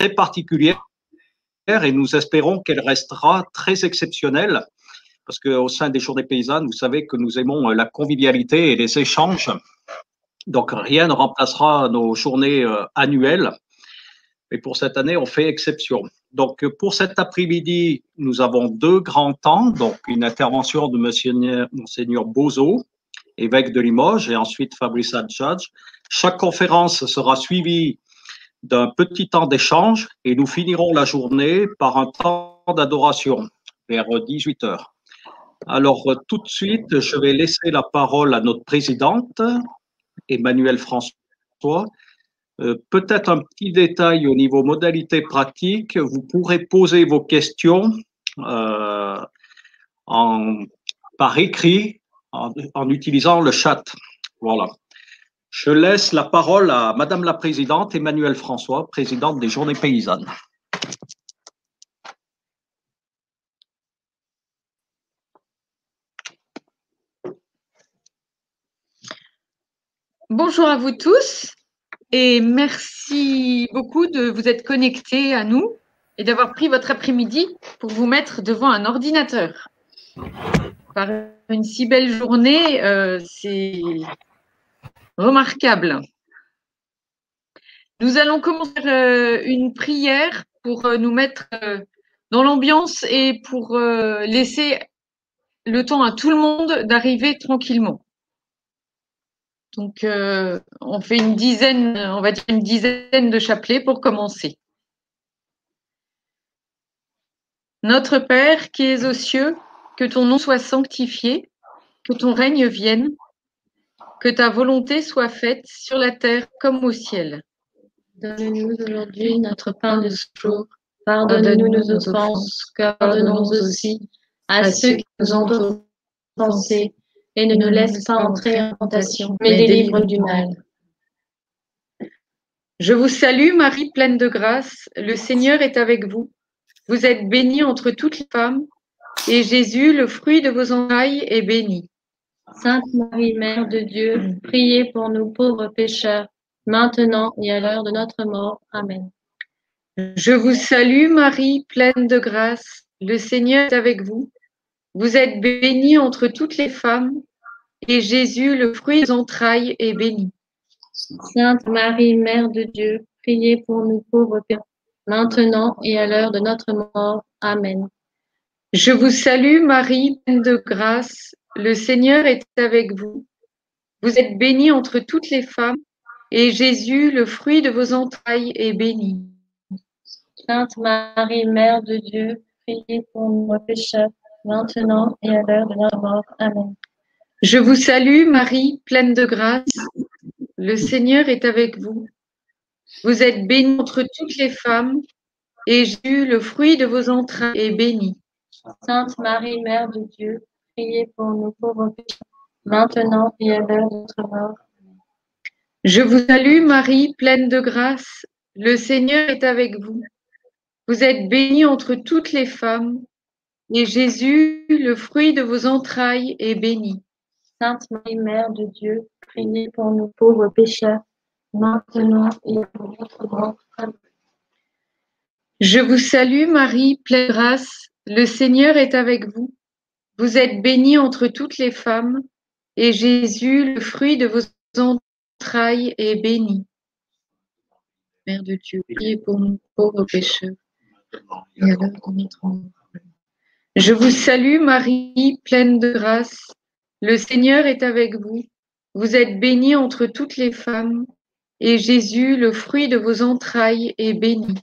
très particulière et nous espérons qu'elle restera très exceptionnelle parce qu'au sein des Journées paysannes, vous savez que nous aimons la convivialité et les échanges. Donc, rien ne remplacera nos journées annuelles. Et pour cette année, on fait exception. Donc, pour cet après-midi, nous avons deux grands temps. Donc, une intervention de Monseigneur Bozo, évêque de Limoges, et ensuite Fabrice Adjadj. Chaque conférence sera suivie d'un petit temps d'échange et nous finirons la journée par un temps d'adoration vers 18 heures. Alors, tout de suite, je vais laisser la parole à notre présidente, Emmanuelle François. Peut-être un petit détail au niveau modalité pratique. Vous pourrez poser vos questions par écrit en utilisant le chat. Voilà. Je laisse la parole à Madame la Présidente, Emmanuelle François, présidente des Journées paysannes. Bonjour à vous tous et merci beaucoup de vous être connectés à nous et d'avoir pris votre après-midi pour vous mettre devant un ordinateur. Par une si belle journée, c'est remarquable. Nous allons commencer une prière pour nous mettre dans l'ambiance et pour laisser le temps à tout le monde d'arriver tranquillement. Donc, on fait on va dire une dizaine de chapelets pour commencer. Notre Père qui es aux cieux, que ton nom soit sanctifié, que ton règne vienne, que ta volonté soit faite sur la terre comme au ciel. Donne-nous aujourd'hui notre pain de ce jour. Pardonne-nous nos offenses, car pardonnons aussi à ceux qui nous ont offensés, et ne nous laisse pas entrer en tentation, mais délivre du mal. Je vous salue, Marie, pleine de grâce. Le Seigneur est avec vous. Vous êtes bénie entre toutes les femmes, et Jésus, le fruit de vos entrailles, est béni. Sainte Marie, Mère de Dieu, priez pour nous pauvres pécheurs, maintenant et à l'heure de notre mort. Amen. Je vous salue, Marie, pleine de grâce. Le Seigneur est avec vous. Vous êtes bénie entre toutes les femmes, et Jésus, le fruit de vos entrailles, est béni. Sainte Marie, Mère de Dieu, priez pour nous pauvres pécheurs, maintenant et à l'heure de notre mort. Amen. Je vous salue, Marie, pleine de grâce. Le Seigneur est avec vous. Vous êtes bénie entre toutes les femmes, et Jésus, le fruit de vos entrailles, est béni. Sainte Marie, Mère de Dieu, priez pour nous pécheurs, maintenant et à l'heure de notre mort. Amen. Je vous salue, Marie, pleine de grâce. Le Seigneur est avec vous. Vous êtes bénie entre toutes les femmes, et Jésus, le fruit de vos entrailles, est béni. Sainte Marie, Mère de Dieu, priez pour nous pauvres pécheurs, maintenant et à l'heure de notre mort. Je vous salue, Marie, pleine de grâce. Le Seigneur est avec vous. Vous êtes bénie entre toutes les femmes, et Jésus, le fruit de vos entrailles, est béni. Sainte Marie, Mère de Dieu, priez pour nous pauvres pécheurs, maintenant et à l'heure de notre mort. Amen. Je vous salue, Marie, pleine de grâce. Le Seigneur est avec vous. Vous êtes bénie entre toutes les femmes, et Jésus, le fruit de vos entrailles, est béni. Mère de Dieu, priez pour nous pauvres pécheurs, et à l'heure de notre mort. Je vous salue, Marie, pleine de grâce. Le Seigneur est avec vous. Vous êtes bénie entre toutes les femmes, et Jésus, le fruit de vos entrailles, est béni.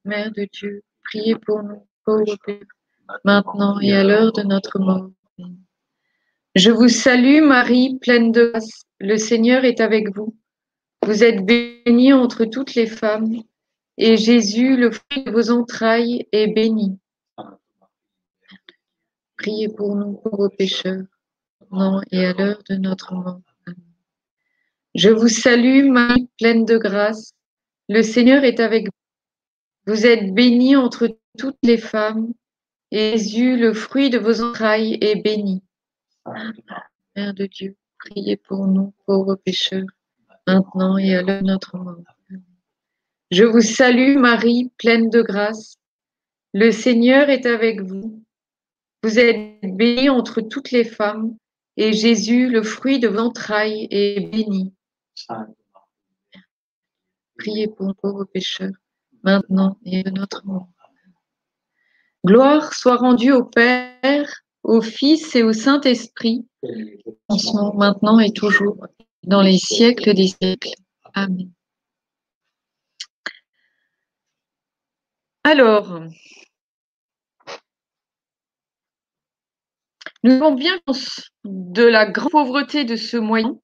Mère de Dieu, priez pour nous pauvres pécheurs, maintenant et à l'heure de notre mort. Je vous salue, Marie, pleine de grâce. Le Seigneur est avec vous. Vous êtes bénie entre toutes les femmes, et Jésus, le fruit de vos entrailles, est béni. Priez pour nous pauvres pécheurs, maintenant et à l'heure de notre mort. Amen. Je vous salue, Marie, pleine de grâce. Le Seigneur est avec vous. Vous êtes bénie entre toutes les femmes, et Jésus, le fruit de vos entrailles, est béni. Mère de Dieu, priez pour nous, pauvres pécheurs, maintenant et à l'heure de notre mort. Je vous salue Marie, pleine de grâce. Le Seigneur est avec vous. Vous êtes bénie entre toutes les femmes, et Jésus, le fruit de vos entrailles, est béni. Priez pour nous pauvres pécheurs, maintenant et à notre mort. Gloire soit rendue au Père, au Fils et au Saint-Esprit, maintenant et toujours, dans les siècles des siècles. Amen. Alors, nous avons bien conscience de la grande pauvreté de ce moyen,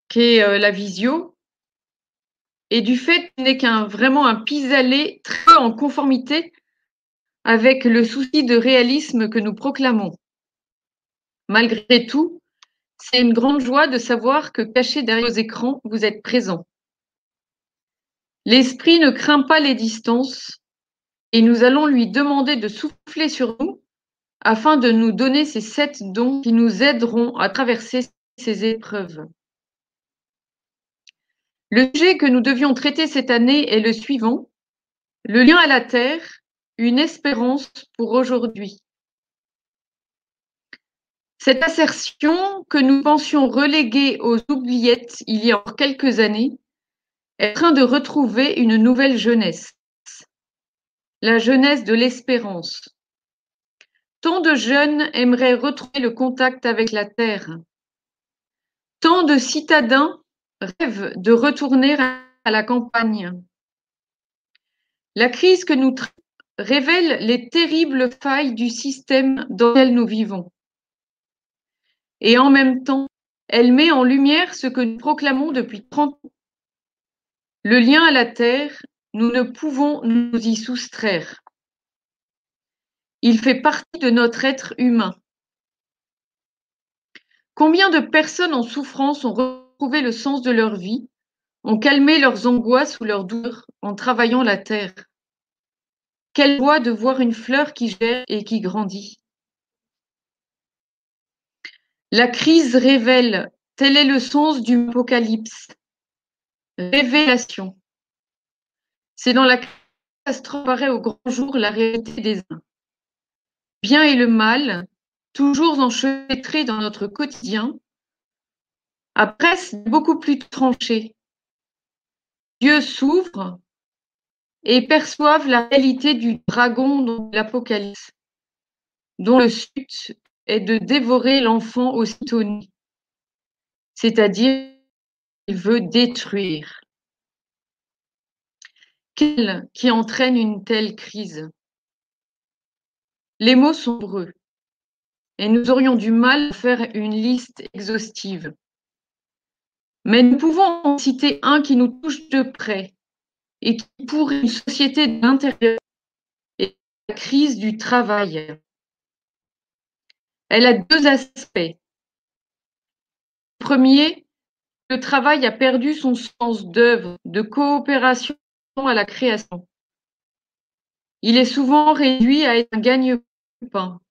qu'est la visio, et du fait qu'il n'est vraiment un pis-aller très en conformité avec le souci de réalisme que nous proclamons. Malgré tout, c'est une grande joie de savoir que cachés derrière vos écrans, vous êtes présents. L'esprit ne craint pas les distances et nous allons lui demander de souffler sur nous afin de nous donner ces 7 dons qui nous aideront à traverser ces épreuves. Le sujet que nous devions traiter cette année est le suivant: le lien à la terre, une espérance pour aujourd'hui. Cette assertion que nous pensions reléguée aux oubliettes il y a encore quelques années est en train de retrouver une nouvelle jeunesse, la jeunesse de l'espérance. Tant de jeunes aimeraient retrouver le contact avec la terre. Tant de citadins rêvent de retourner à la campagne. La crise que nous traversons révèle les terribles failles du système dans lequel nous vivons. Et en même temps, elle met en lumière ce que nous proclamons depuis 30 ans. Le lien à la terre, nous ne pouvons nous y soustraire. Il fait partie de notre être humain. Combien de personnes en souffrance ont retrouvé le sens de leur vie, ont calmé leurs angoisses ou leurs douleurs en travaillant la terre? Quelle joie de voir une fleur qui germe et qui grandit. La crise révèle, tel est le sens du Apocalypse. Révélation. C'est dans la catastrophe apparaît au grand jour la réalité des uns. Bien et le mal, toujours enchevêtrés dans notre quotidien, apparaissent beaucoup plus tranchés. Dieu s'ouvre et perçoivent la réalité du dragon de l'Apocalypse, dont le but est de dévorer l'enfant aussitôt né, c'est-à-dire qu'il veut détruire. Quel qui entraîne une telle crise? Les mots sont nombreux et nous aurions du mal à faire une liste exhaustive. Mais nous pouvons en citer un qui nous touche de près et qui, pour une société de l'intérieur, est la crise du travail. Elle a 2 aspects. Le premier, le travail a perdu son sens d'œuvre, de coopération à la création. Il est souvent réduit à être un gagne-pain.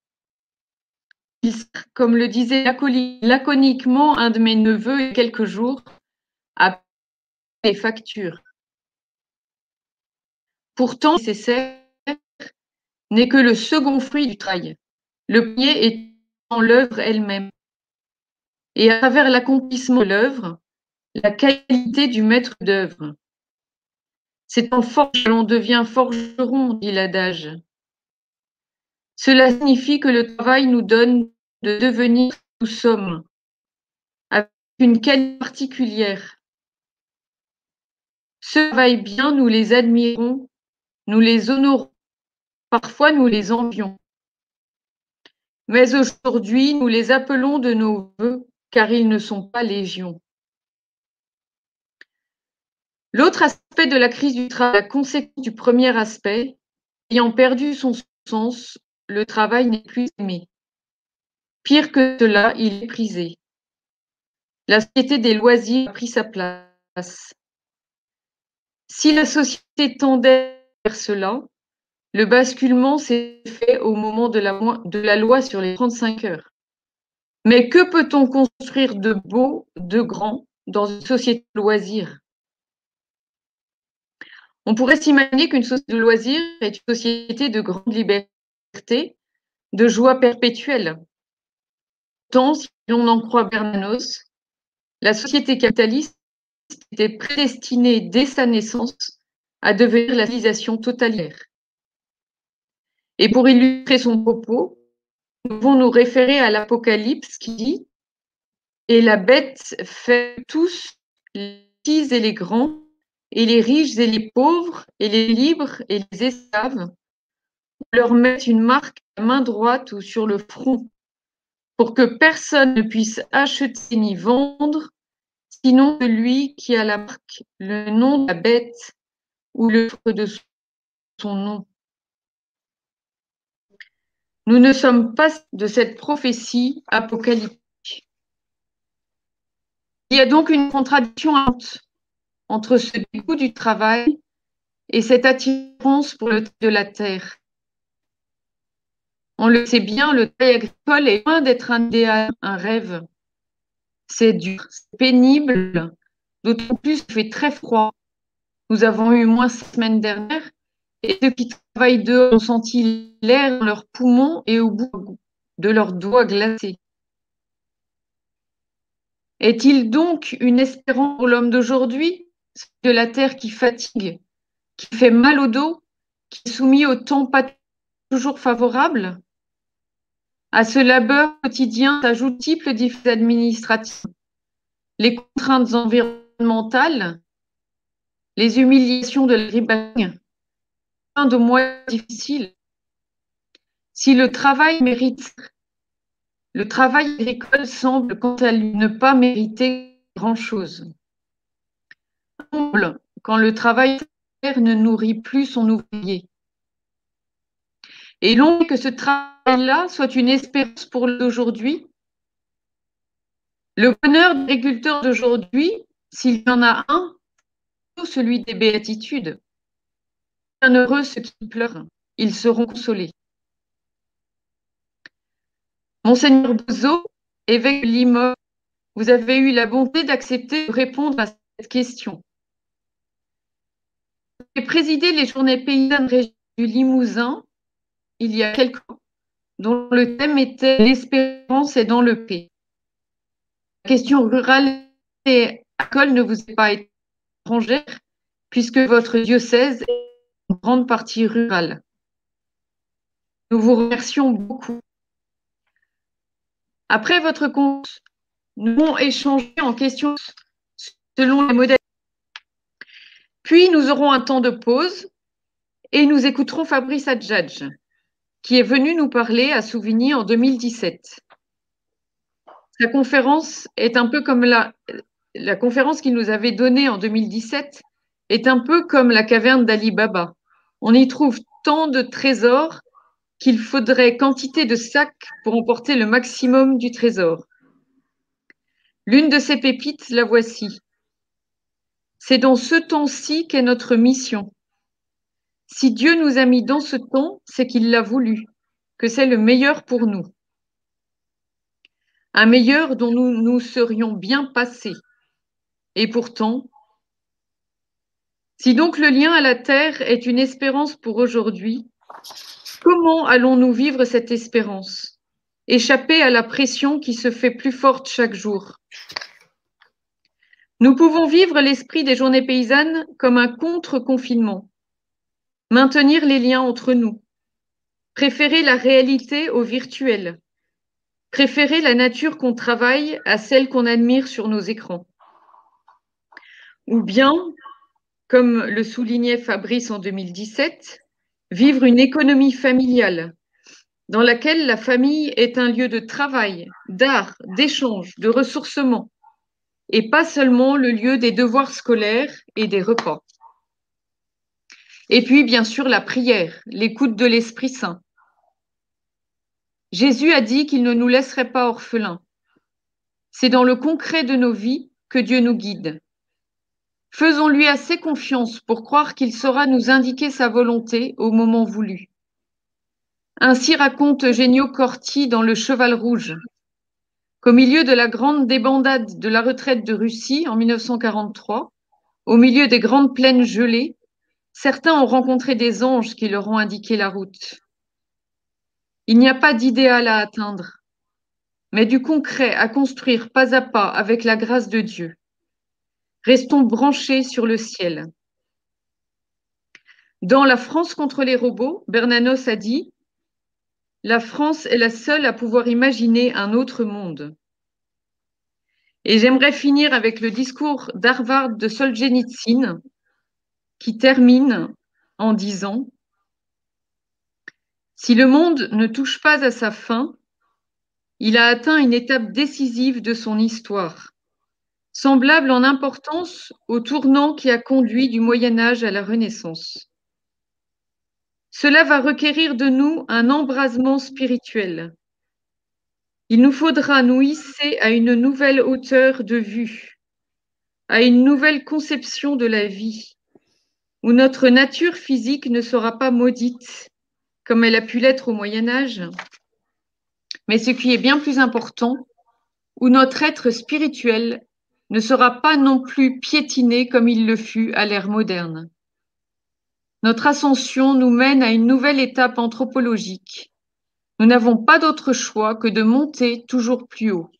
Comme le disait laconiquement un de mes neveux il y a quelques jours, à payer les factures. Pourtant, nécessaire n'est que le second fruit du travail. Le premier est dans l'œuvre elle-même. Et à travers l'accomplissement de l'œuvre, la qualité du maître d'œuvre. C'est en forge que l'on devient forgeron, dit l'adage. Cela signifie que le travail nous donne de devenir ce que nous sommes, avec une qualité particulière. Ceux qui travaillent bien, nous les admirons, nous les honorons, parfois nous les envions. Mais aujourd'hui, nous les appelons de nos vœux, car ils ne sont pas légion. L'autre aspect de la crise du travail, la conséquence du premier aspect, ayant perdu son sens, le travail n'est plus aimé. Pire que cela, il est prisé. La société des loisirs a pris sa place. Si la société tendait vers cela, le basculement s'est fait au moment de la loi sur les 35 heures. Mais que peut-on construire de beau, de grand, dans une société de loisirs? On pourrait s'imaginer qu'une société de loisirs est une société de grande liberté, de joie perpétuelle. Pourtant, si l'on en croit Bernanos, la société capitaliste était prédestinée dès sa naissance à devenir la civilisation totalitaire. Et pour illustrer son propos, nous devons nous référer à l'Apocalypse qui dit « Et la bête fait tous, les petits et les grands, et les riches et les pauvres, et les libres et les esclaves, leur mettent une marque à la main droite ou sur le front, pour que personne ne puisse acheter ni vendre, sinon celui qui a la marque, le nom de la bête ou le chiffre de son nom. » Nous ne sommes pas de cette prophétie apocalyptique. Il y a donc une contradiction entre ce dégoût du travail et cette attirance pour le travail de la terre. On le sait bien, le travail agricole est loin d'être un idéal, un rêve. C'est dur, c'est pénible, d'autant plus qu'il fait très froid. Nous avons eu moins la semaine dernière et ceux qui travaillent dehors ont senti l'air dans leurs poumons et au bout de leurs doigts glacés. Est-il donc une espérance pour l'homme d'aujourd'hui, de la terre qui fatigue, qui fait mal au dos, qui est soumis au temps pas toujours favorable? À ce labeur quotidien s'ajoutent multiples défis administratifs, les contraintes environnementales, les humiliations de l'agribagne, plein de moyens difficiles. Si le travail mérite, le travail agricole semble quant à lui ne pas mériter grand-chose. Quand le travail ne nourrit plus son ouvrier. Et l'on veut que ce travail-là soit une espérance pour l'aujourd'hui. Le bonheur des agriculteurs d'aujourd'hui, s'il y en a un, c'est celui des béatitudes. Bienheureux ceux qui pleurent, ils seront consolés. Monseigneur Bouzeau, évêque de Limoges, vous avez eu la bonté d'accepter de répondre à cette question. Vous avez présidé les journées paysannes du Limousin il y a quelques ans, dont le thème était « L'espérance est dans le paix ». La question rurale et agricole ne vous est pas étrangère, puisque votre diocèse est en grande partie rurale. Nous vous remercions beaucoup. Après votre compte, nous allons échanger en questions selon les modalités. Puis nous aurons un temps de pause et nous écouterons Fabrice Adjadj, qui est venu nous parler à Souvigny en 2017. Sa conférence est un peu comme la conférence qu'il nous avait donnée en 2017 est un peu comme la caverne d'Ali Baba. On y trouve tant de trésors qu'il faudrait quantité de sacs pour emporter le maximum du trésor. L'une de ces pépites, la voici. C'est dans ce temps-ci qu'est notre mission. Si Dieu nous a mis dans ce temps, c'est qu'il l'a voulu, que c'est le meilleur pour nous. Un meilleur dont nous serions bien passés. Et pourtant, si donc le lien à la terre est une espérance pour aujourd'hui, comment allons-nous vivre cette espérance? Échapper à la pression qui se fait plus forte chaque jour. Nous pouvons vivre l'esprit des journées paysannes comme un contre-confinement. Maintenir les liens entre nous. Préférer la réalité au virtuel. Préférer la nature qu'on travaille à celle qu'on admire sur nos écrans. Ou bien, comme le soulignait Fabrice en 2017, vivre une économie familiale dans laquelle la famille est un lieu de travail, d'art, d'échange, de ressourcement, et pas seulement le lieu des devoirs scolaires et des repas. Et puis, bien sûr, la prière, l'écoute de l'Esprit Saint. Jésus a dit qu'il ne nous laisserait pas orphelins. C'est dans le concret de nos vies que Dieu nous guide. Faisons-lui assez confiance pour croire qu'il saura nous indiquer sa volonté au moment voulu. Ainsi raconte Eugenio Corti dans Le Cheval Rouge qu'au milieu de la grande débandade de la retraite de Russie en 1943, au milieu des grandes plaines gelées, certains ont rencontré des anges qui leur ont indiqué la route. Il n'y a pas d'idéal à atteindre, mais du concret à construire pas à pas avec la grâce de Dieu. Restons branchés sur le ciel. Dans La France contre les robots, Bernanos a dit « La France est la seule à pouvoir imaginer un autre monde ». Et j'aimerais finir avec le discours d'Harvard de Solzhenitsyn, qui termine en disant « Si le monde ne touche pas à sa fin, il a atteint une étape décisive de son histoire, semblable en importance au tournant qui a conduit du Moyen Âge à la Renaissance. Cela va requérir de nous un embrasement spirituel. Il nous faudra nous hisser à une nouvelle hauteur de vue, à une nouvelle conception de la vie, où notre nature physique ne sera pas maudite, comme elle a pu l'être au Moyen Âge, mais ce qui est bien plus important, où notre être spirituel ne sera pas non plus piétiné comme il le fut à l'ère moderne. Notre ascension nous mène à une nouvelle étape anthropologique. Nous n'avons pas d'autre choix que de monter toujours plus haut.